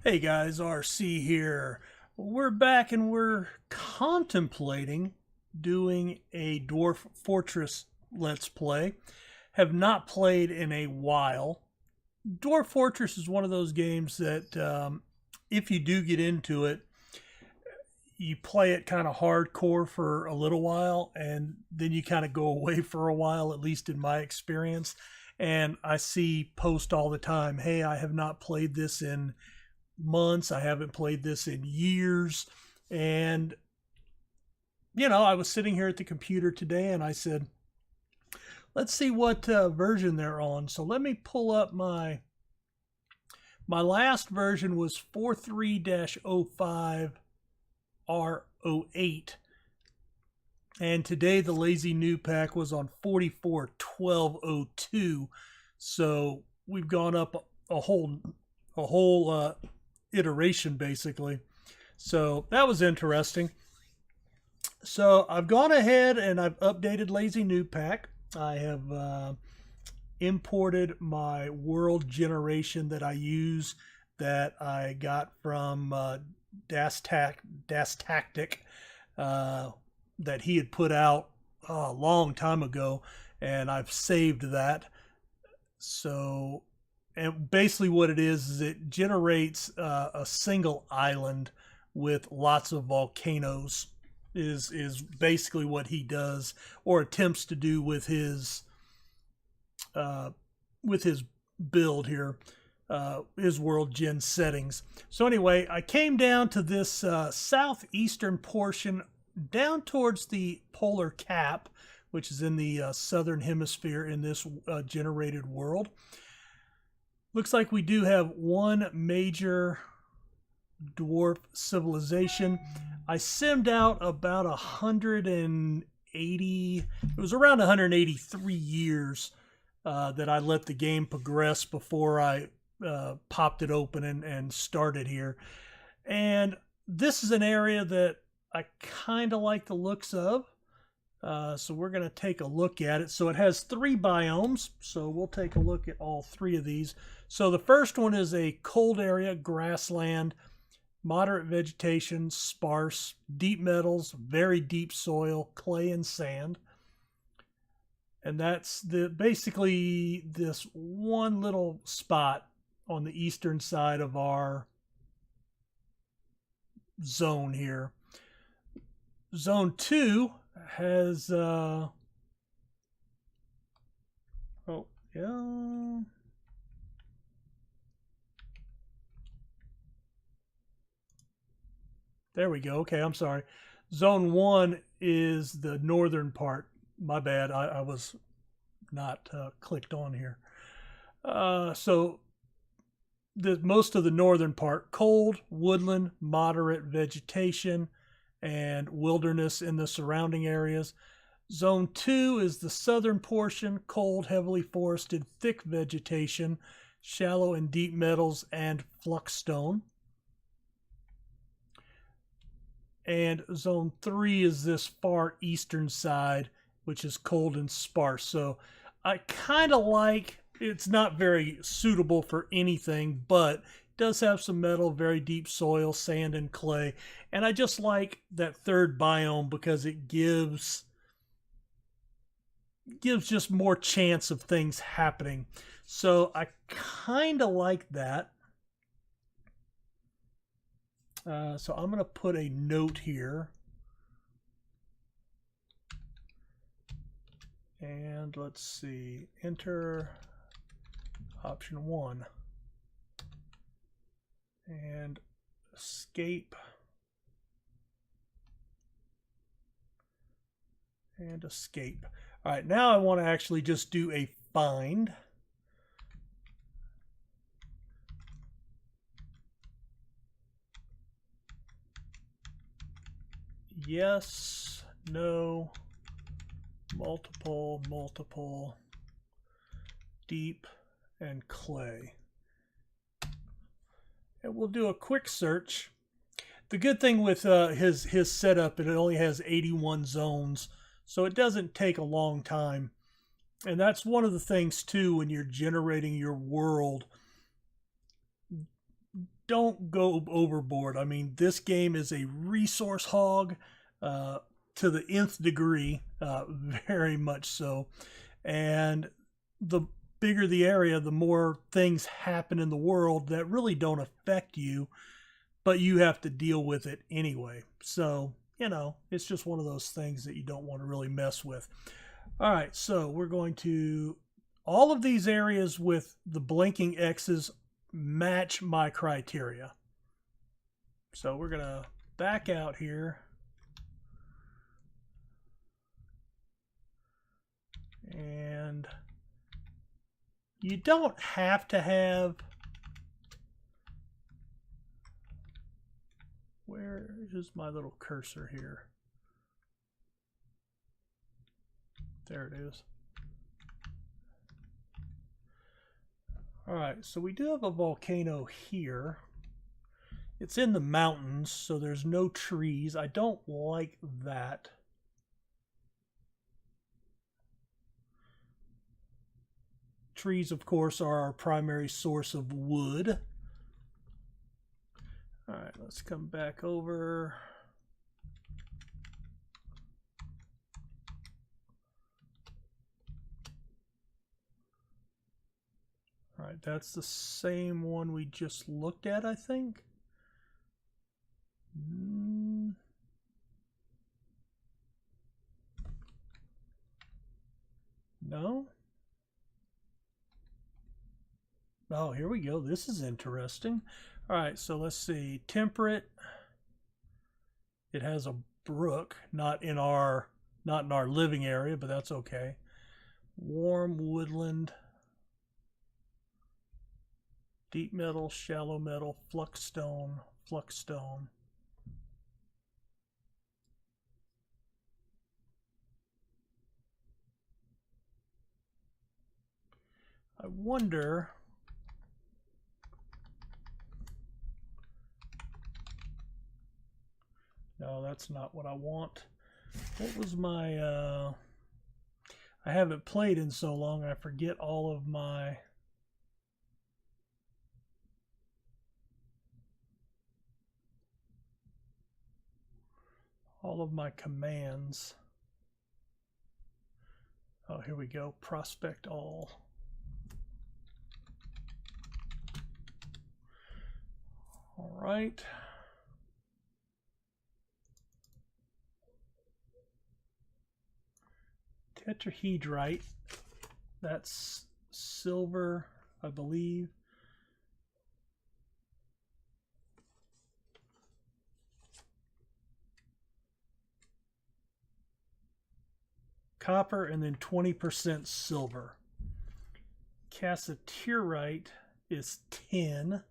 Hey guys, RC here. We're back and we're contemplating doing a Dwarf Fortress Let's Play. Have not played in a while. Dwarf Fortress is one of those games that if you do get into it, you play it kind of hardcore for a little while and then you kind of go away for a while, at least in my experience. And I see posts all the time, hey, I have not played this in months. I haven't played this in years. And, I was sitting here at the computer today and I said, let's see what version they're on. So let me pull up my last version was 43-05 R08. And today the Lazy Newb Pack was on 44-1202. So we've gone up a whole iteration basically. So that was interesting. So I've gone ahead and I've updated Lazy Newb Pack. I have imported my world generation that I use that I got from Das Tactic that he had put out a long time ago, and I've saved that. So, and basically what it is it generates a single island with lots of volcanoes is basically what he does or attempts to do with his build here, his world gen settings. So anyway, I came down to this southeastern portion down towards the polar cap, which is in the southern hemisphere in this generated world. Looks like we do have one major dwarf civilization. I simmed out about 180, it was around 183 years that I let the game progress before I popped it open and started here. And this is an area that I kind of like the looks of. So we're going to take a look at it. So it has 3 biomes. So we'll take a look at all 3 of these. So the first one is a cold area, grassland, moderate vegetation, sparse, deep metals, very deep soil, clay and sand. And that's basically this one little spot on the eastern side of our zone here. Zone 2 has there we go. Okay, I'm sorry. Zone 1 is the northern part. My bad. I was not clicked on here. So most of the northern part, cold, woodland, moderate vegetation, and wilderness in the surrounding areas. Zone 2 is the southern portion, cold, heavily forested, thick vegetation, shallow and deep metals, and fluxstone. And zone 3 is this far eastern side, which is cold and sparse. So I kind of like, it's not very suitable for anything, but it does have some metal, very deep soil, sand and clay. And I just like that third biome because it gives just more chance of things happening. So I kind of like that. So I'm going to put a note here. And let's see, enter option 1. And escape. And escape. All right, now I want to actually just do a find. Yes, no, multiple, deep, and clay. And we'll do a quick search. The good thing with his setup, it only has 81 zones, so it doesn't take a long time. And that's one of the things too when you're generating your world. don't go overboard. I mean, this game is a resource hog to the nth degree, very much so. And the bigger the area, the more things happen in the world that really don't affect you, but you have to deal with it anyway. So, you know, it's just one of those things that you don't want to really mess with. All right, so we're going to, all of these areas with the blinking X's match my criteria. So we're going to back out here. And you don't have to have, where is my little cursor here? There it is. All right, so we do have a volcano here. It's in the mountains, so there's no trees. I don't like that. Trees, of course, are our primary source of wood. All right, let's come back over. All right, that's the same one we just looked at, I think. No? Oh, here we go. This is interesting. All right, so let's see. Temperate. It has a brook, not in our living area, but that's okay. Warm woodland. Deep metal, shallow metal, flux stone, flux stone. I wonder. No, that's not what I want. What was my, I haven't played in so long, I forget all of my, commands. Oh, here we go, prospect all. All right. Tetrahedrite, that's silver, I believe. Copper and then 20% silver. Cassiterite is 10,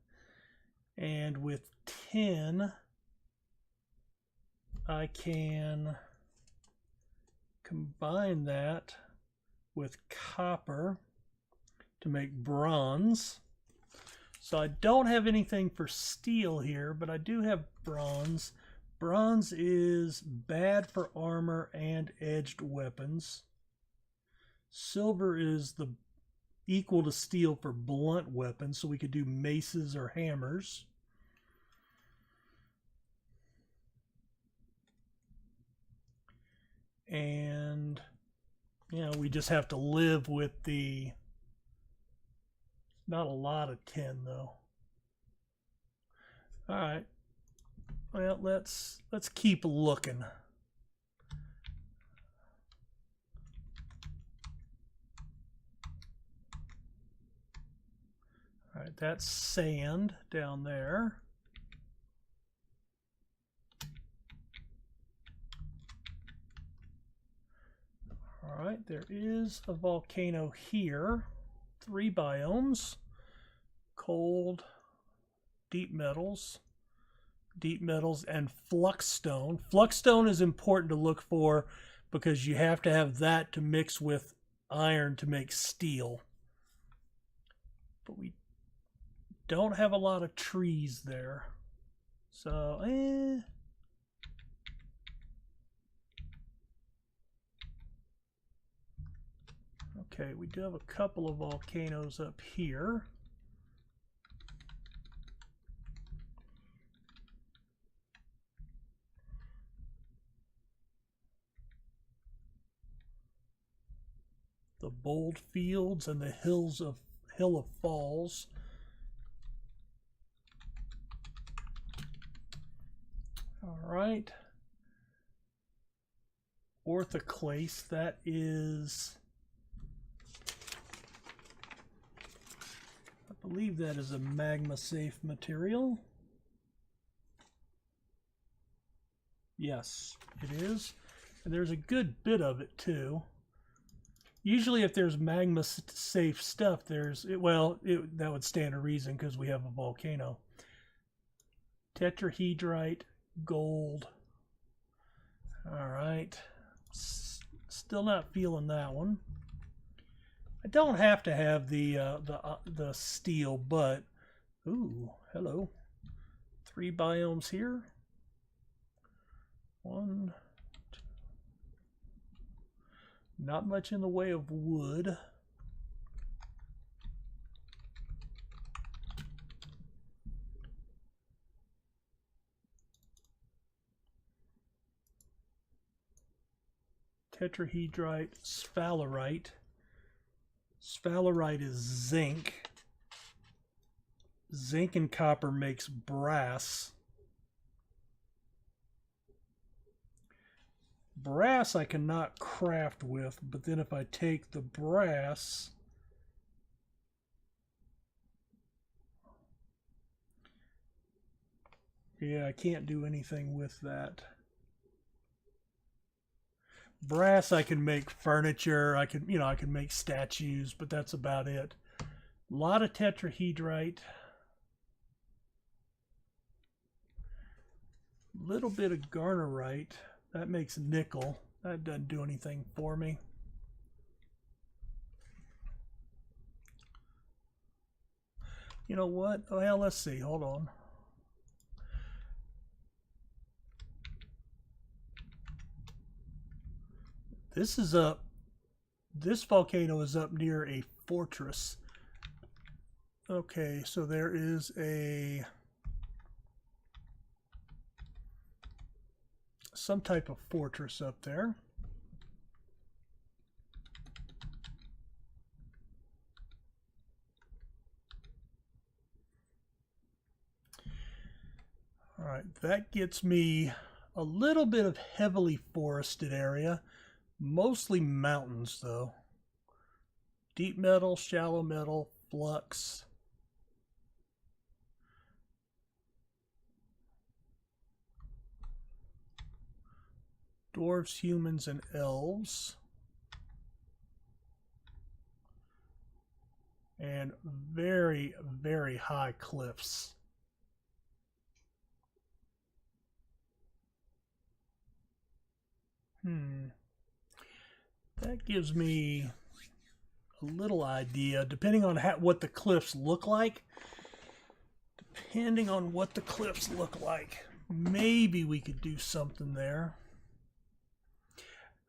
and with 10 I can combine that with copper to make bronze. So I don't have anything for steel here, but I do have bronze. Bronze is bad for armor and edged weapons. Silver is the equal to steel for blunt weapons, so we could do maces or hammers. And, you know, we just have to live with the, not a lot of 10 though. All right. Well, let's keep looking. All right, that's sand down there. All right, there is a volcano here. 3 biomes. Cold, deep metals, and flux stone. Flux stone is important to look for because you have to have that to mix with iron to make steel. But we don't have a lot of trees there. So, Okay, we do have a couple of volcanoes up here. bold fields and the hill of falls. All right. Orthoclase, that is, I believe that is a magma safe material. Yes, it is. And there's a good bit of it too. Usually if there's magma safe stuff, that would stand to reason because we have a volcano. Tetrahedrite, gold. All right. Still not feeling that one. I don't have to have the steel, but ooh, hello. 3 biomes here. 1, 2. Not much in the way of wood. Tetrahedrite, sphalerite. Sphalerite is zinc. Zinc and copper makes brass. Brass I cannot craft with, but then if I take the brass, yeah, I can't do anything with that. Brass I can make furniture, I can make statues, but that's about it. A lot of tetrahedrite. Little bit of garnerite. That makes nickel. That doesn't do anything for me. You know what? Well, let's see. Hold on. This volcano is up near a fortress. Okay, so there is some type of fortress up there. All right, that gets me a little bit of heavily forested area. Mostly mountains, though. Deep metal, shallow metal, flux. Dwarves, humans, and elves. And very, very high cliffs. That gives me a little idea, depending on what the cliffs look like. Depending on what the cliffs look like, maybe we could do something there.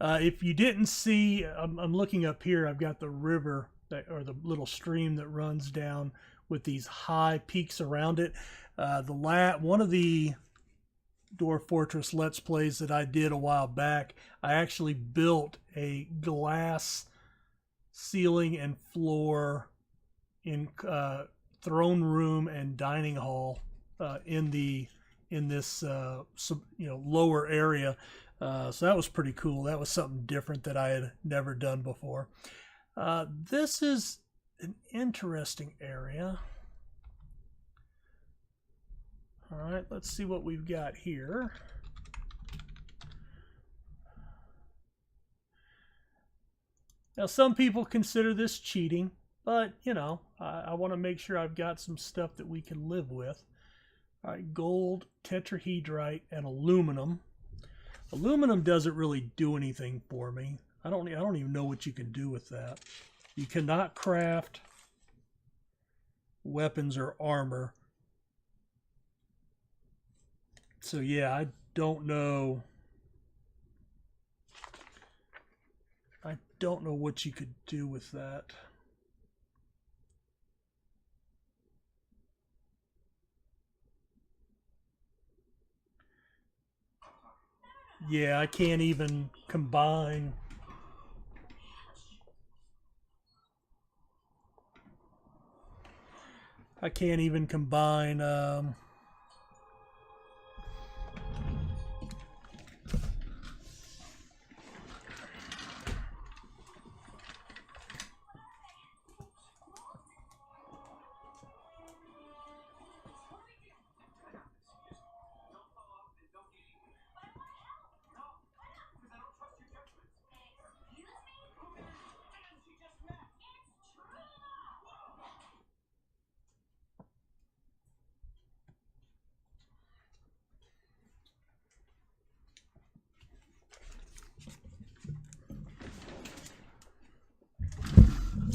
If you didn't see, I'm looking up here. I've got the river or the little stream that runs down with these high peaks around it. One of the Dwarf Fortress Let's Plays that I did a while back, I actually built a glass ceiling and floor in throne room and dining hall in this lower area. So that was pretty cool. That was something different that I had never done before. This is an interesting area. All right, let's see what we've got here. Now, some people consider this cheating, but, I want to make sure I've got some stuff that we can live with. All right, gold, tetrahedrite, and aluminum. Aluminum doesn't really do anything for me. I don't even know what you can do with that. You cannot craft weapons or armor. So yeah, I don't know. I don't know what you could do with that. Yeah, I can't even combine. I can't even combine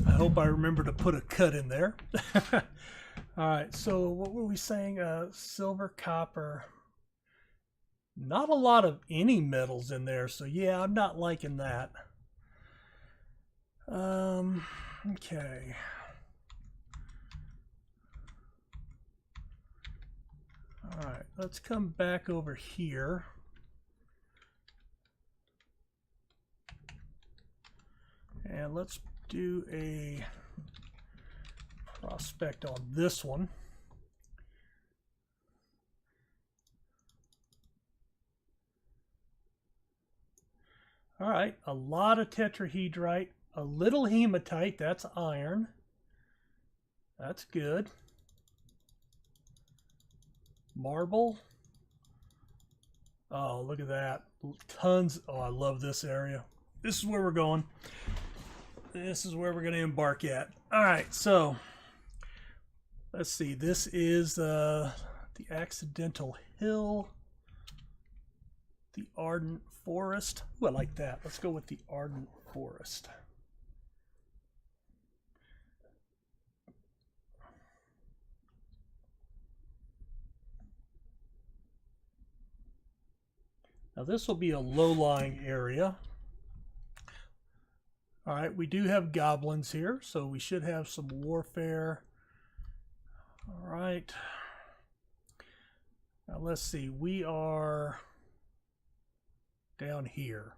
I hope I remember to put a cut in there. All right, so what were we saying? Silver, copper. Not a lot of any metals in there, so yeah, I'm not liking that. Okay. All right, let's come back over here. And let's do a prospect on this one. All right, a lot of tetrahedrite, a little hematite, that's iron. That's good. Marble. Oh, look at that. Tons. Oh, I love this area. This is where we're going. This is where we're going to embark at. All right, so let's see. This is the accidental hill, the ardent forest. Ooh, I like that. Let's go with the ardent forest. Now this will be a low-lying area. All right, we do have goblins here, so we should have some warfare. All right. Now let's see, we are down here.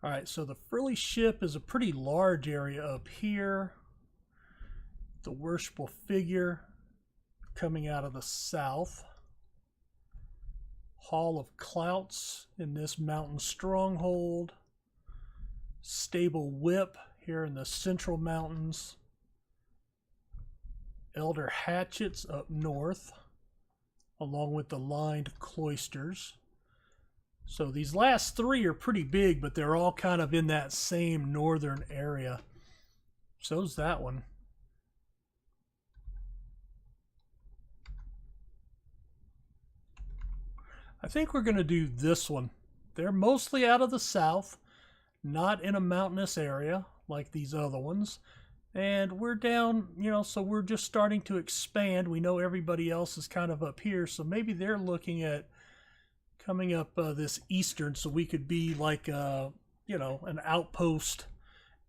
All right, so the Frilly ship is a pretty large area up here. The worshipful figure coming out of the south. Hall of Clouts in this mountain stronghold. Stable Whip here in the central mountains. Elder Hatchets up north, along with the lined cloisters. So these last three are pretty big, but they're all kind of in that same northern area. So's that one. I think we're going to do this one. They're mostly out of the south, not in a mountainous area like these other ones. And we're down, you know, so we're just starting to expand. We know everybody else is kind of up here, so maybe they're looking at coming up this eastern, so we could be like, you know, an outpost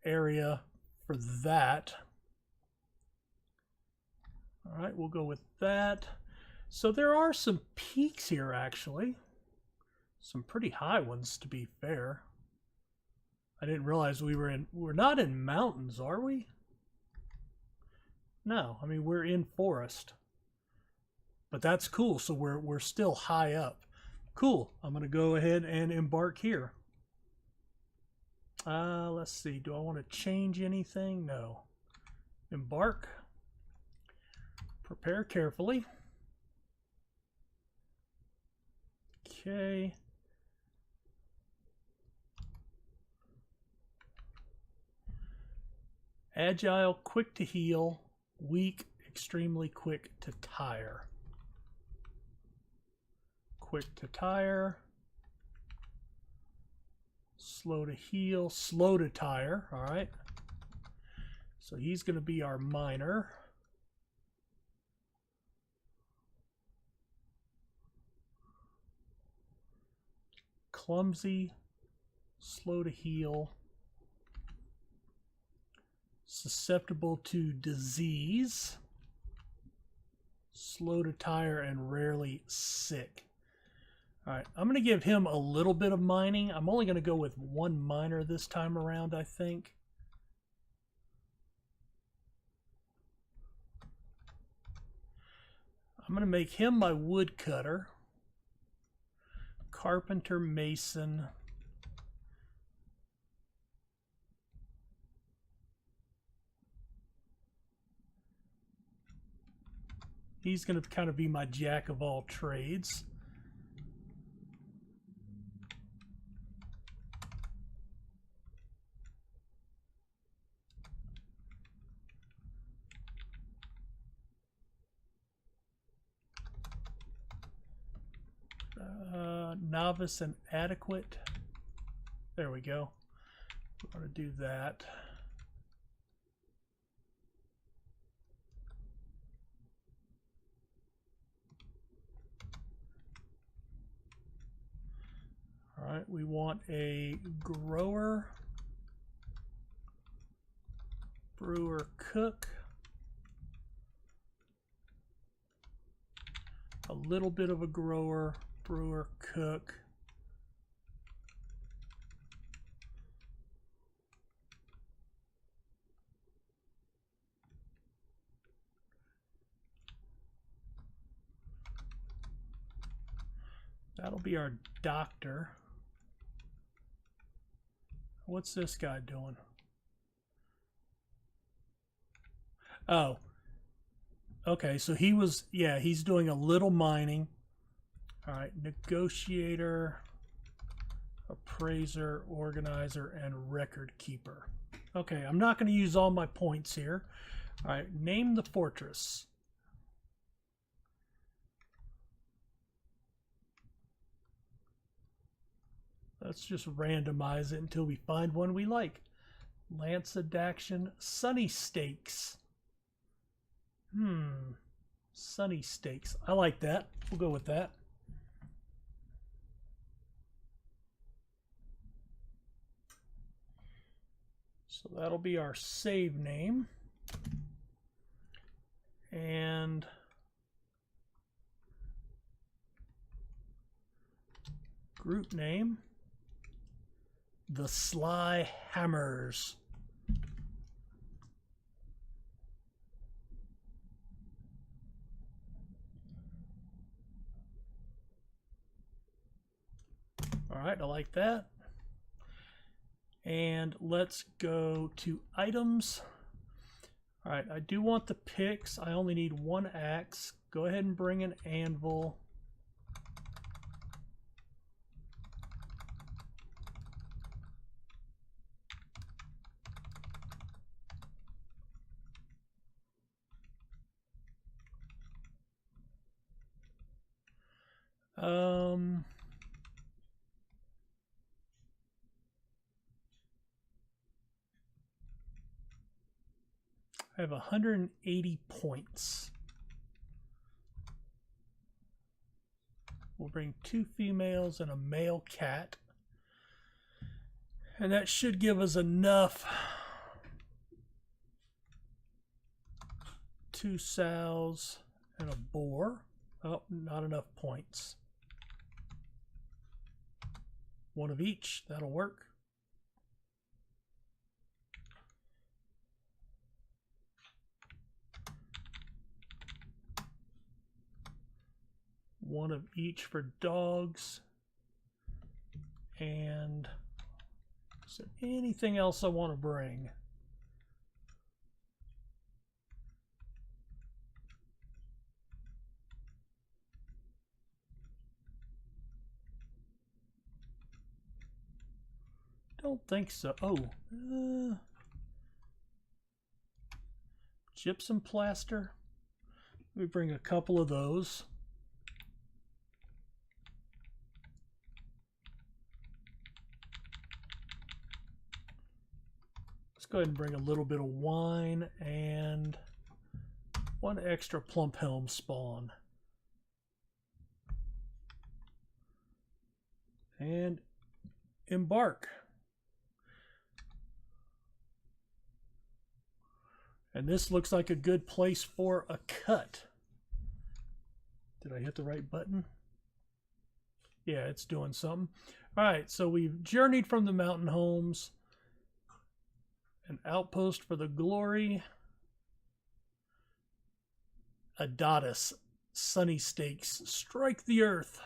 area for that. All right, we'll go with that. So there are some peaks here, actually. Some pretty high ones, to be fair. I didn't realize we're not in mountains, are we? No, I mean, we're in forest. But that's cool, so we're still high up. Cool, I'm going to go ahead and embark here. Let's see, do I want to change anything? No. Embark. Prepare carefully. Okay. Agile, quick to heal, weak, extremely quick to tire. Quick to tire. Slow to heal, slow to tire. All right. So he's going to be our miner. Clumsy, slow to heal, susceptible to disease, slow to tire, and rarely sick. All right, I'm going to give him a little bit of mining. I'm only going to go with one miner this time around, I think. I'm going to make him my woodcutter. Carpenter, mason. He's going to kind of be my jack of all trades. Novice and adequate. There we go. We're going to do that. All right, we want a grower, brewer, cook, a little bit of a grower, brewer, cook. That'll be our doctor. What's this guy doing? Oh. Okay, so he was, yeah, he's doing a little mining. All right, negotiator, appraiser, organizer, and record keeper. Okay, I'm not going to use all my points here. All right, name the fortress. Let's just randomize it until we find one we like. Lancadaction, Sunnystakes. Sunnystakes. I like that. We'll go with that. So that'll be our save name. And group name, the Sly Hammers. All right, I like that. And let's go to items. All right, I do want the picks. I only need one axe. Go ahead and bring an anvil. I have 180 points. We'll bring 2 females and a male cat. And that should give us enough. 2 sows and a boar. Oh, not enough points. 1 of each, that'll work. One of each for dogs. And is there anything else I want to bring? Don't think so. Oh, gypsum plaster. We bring a couple of those. Let's go ahead and bring a little bit of wine and 1 extra plump helm spawn. And embark. And this looks like a good place for a cut. Did I hit the right button? Yeah, it's doing something. All right, so we've journeyed from the mountain homes. An outpost for the glory. Adonis. Sunnystakes strike the earth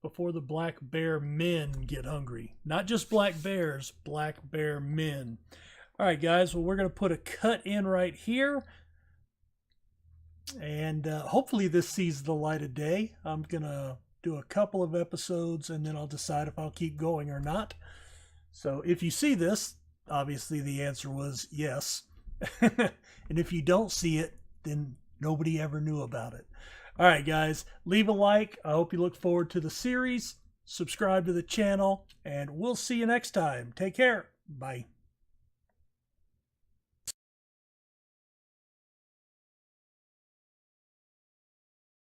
before the black bear men get hungry. Not just black bears, black bear men. All right, guys, well, we're going to put a cut in right here. And hopefully this sees the light of day. I'm going to do a couple of episodes, and then I'll decide if I'll keep going or not. So if you see this, obviously the answer was yes. And if you don't see it, then nobody ever knew about it. All right, guys, leave a like. I hope you look forward to the series. Subscribe to the channel, and we'll see you next time. Take care. Bye.